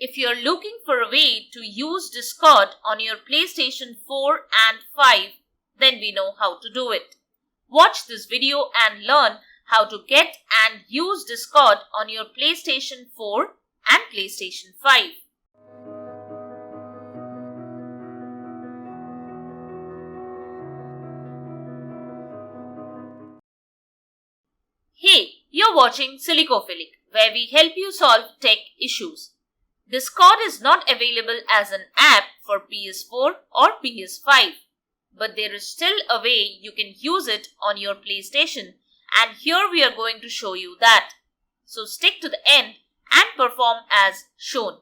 If you're looking for a way to use Discord on your PlayStation 4 and 5, then we know how to do it. Watch this video and learn how to get and use Discord on your PlayStation 4 and PlayStation 5. Hey, you're watching Silicophilic, where we help you solve tech issues. Discord is not available as an app for PS4 or PS5, but there is still a way you can use it on your PlayStation, and here we are going to show you that. So stick to the end and perform as shown.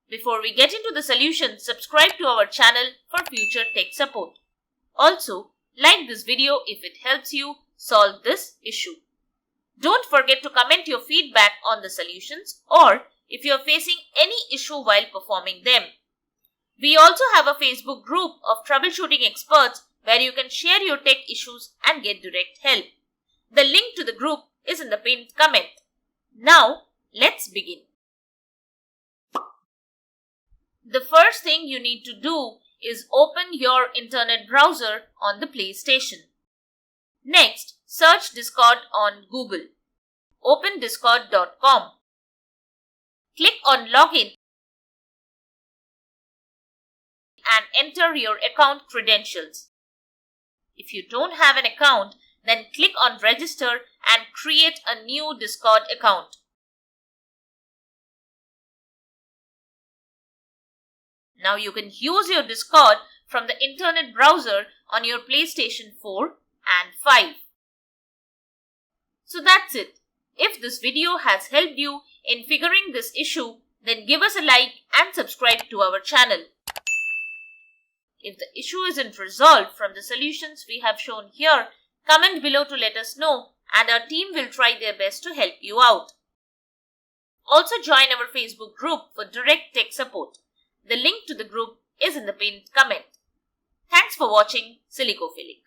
Before we get into the solution, subscribe to our channel for future tech support. Also, like this video if it helps you solve this issue. Don't forget to comment your feedback on the solutions or if you are facing any issue while performing them. We also have a Facebook group of troubleshooting experts where you can share your tech issues and get direct help. The link to the group is in the pinned comment. Now, let's begin. The first thing you need to do is open your internet browser on the PlayStation. Next, search Discord on Google. Open discord.com. Click on Login and enter your account credentials. If you don't have an account, then click on Register and create a new Discord account. Now you can use your Discord from the internet browser on your PlayStation 4 and 5. So that's it. If this video has helped you in figuring this issue, then give us a like and subscribe to our channel. If the issue isn't resolved from the solutions we have shown here, comment below to let us know and our team will try their best to help you out. Also join our Facebook group for direct tech support. The link to the group is in the pinned comment. Thanks for watching Silicophilic.